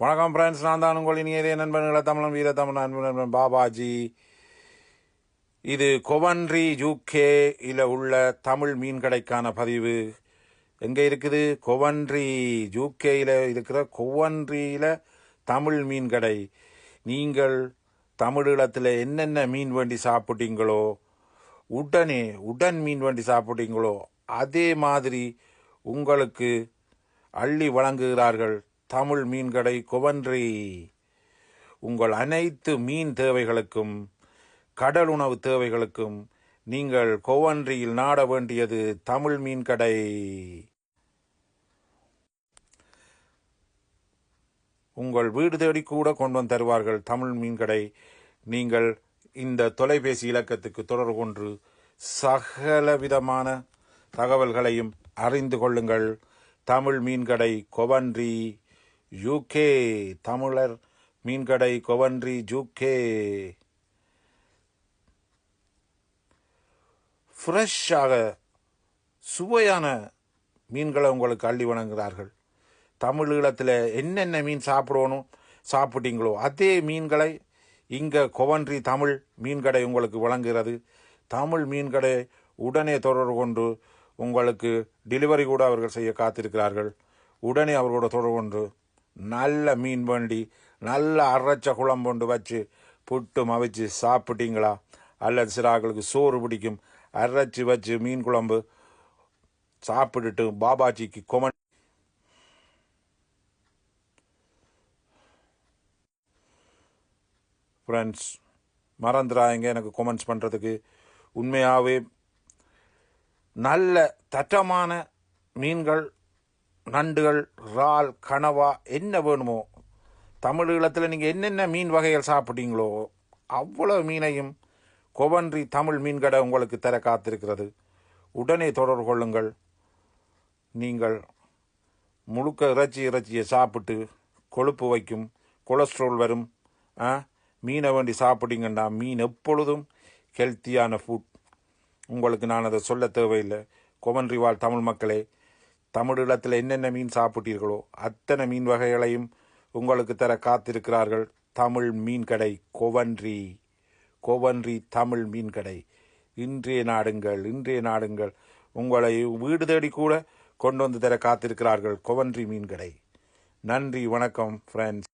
வணக்கம் ஃப்ரெண்ட்ஸ், நான் தான் உங்கள் இனியதே நண்பர்களை தமிழன் வீர தமிழ் நண்பன் பாபாஜி. இது கொவன்ட்ரி யூகேயில் உள்ள தமிழ் மீன் கடைக்கான பதிவு. எங்கே இருக்குது? கொவன்ட்ரி யூகேயில் இருக்கிற கொவன்ட்ரியில் தமிழ் மீன் கடை. நீங்கள் தமிழீழத்தில் என்னென்ன மீன் வண்டி சாப்பிட்டீங்களோ, உடன் மீன் வண்டி சாப்பிட்டீங்களோ, அதே மாதிரி உங்களுக்கு அள்ளி வழங்குகிறார்கள் தமிழ் மீன்கடை கொவன்ட்ரி. உங்கள் அனைத்து மீன் தேவைகளுக்கும் கடல் உணவு தேவைகளுக்கும் நீங்கள் கொவன்ட்ரியில் நாட வேண்டியது தமிழ் மீன் கடை. உங்கள் வீடு தேடி கூட கொண்டு வந்து தருவார்கள் தமிழ் மீன் கடை. நீங்கள் இந்த தொலைபேசி இலக்கத்துக்கு தொடர்பு கொண்டு சகல விதமான தகவல்களையும் அறிந்து கொள்ளுங்கள். தமிழ் மீன்கடை கொவன்ட்ரி யூகே. தமிழர் மீன்கடை கொவன்ட்ரி யூகே. ஃப்ரெஷ்ஷாக சுவையான மீன்களை உங்களுக்கு அள்ளி வழங்குகிறார்கள். தமிழீழத்தில் என்னென்ன மீன் சாப்பிட்டீங்களோ அதே மீன்களை இங்கே கொவன்ட்ரி தமிழ் மீன்கடை உங்களுக்கு வழங்குகிறது. தமிழ் மீன்கடை உடனே தொடர்பு கொண்டு உங்களுக்கு டெலிவரி கூட அவர்கள் செய்ய காத்திருக்கிறார்கள். உடனே அவர்களோட தொடர்பு கொண்டு நல்ல மீன் வண்டி, நல்ல அரைச்ச குழம்பு வச்சு புட்டு மவிச்சு சாப்பிட்டீங்களா, அல்லது சிறார்களுக்கு சோறு பிடிக்கும் அரைச்சி வச்சு மீன் குழம்பு சாப்பிட்டுட்டு பாபாஜிக்கு கொமன் ஃப்ரெண்ட்ஸ் மறந்துடாங்க எனக்கு கொமெண்ட்ஸ் பண்ணுறதுக்கு. உண்மையாகவே நல்ல தட்டமான மீன்கள், நண்டுகள், இறால், கனவா என்ன வேணுமோ, தமிழீழத்தில் நீங்கள் என்னென்ன மீன் வகைகள் சாப்பிட்டீங்களோ அவ்வளோ மீனையும் கொவன்ட்ரி தமிழ் மீன்கடை உங்களுக்கு தர காத்திருக்கிறது. உடனே தொடர்பு கொள்ளுங்கள். நீங்கள் முழுக்க இறைச்சியை சாப்பிட்டு கொழுப்பு வைக்கும், கொலஸ்ட்ரால் வரும். மீனை வேண்டி சாப்பிட்டீங்கன்னா மீன் எப்பொழுதும் ஹெல்த்தியான ஃபுட். உங்களுக்கு நான் அதை சொல்ல தேவையில்லை. கொவன்ட்ரி வாழ் தமிழ் மக்களே, தமிழீழத்தில் என்னென்ன மீன் சாப்பிட்டீர்களோ அத்தனை மீன் வகைகளையும் உங்களுக்கு தர காத்திருக்கிறார்கள் தமிழ் மீன் கடை கொவன்ட்ரி. கொவன்ட்ரி தமிழ் மீன் கடை. இன்றைய நாடுங்கள். உங்களை வீடு தேடி கூட கொண்டு வந்து தர காத்திருக்கிறார்கள் கொவன்ட்ரி மீன் கடை. நன்றி, வணக்கம் ஃப்ரெண்ட்ஸ்.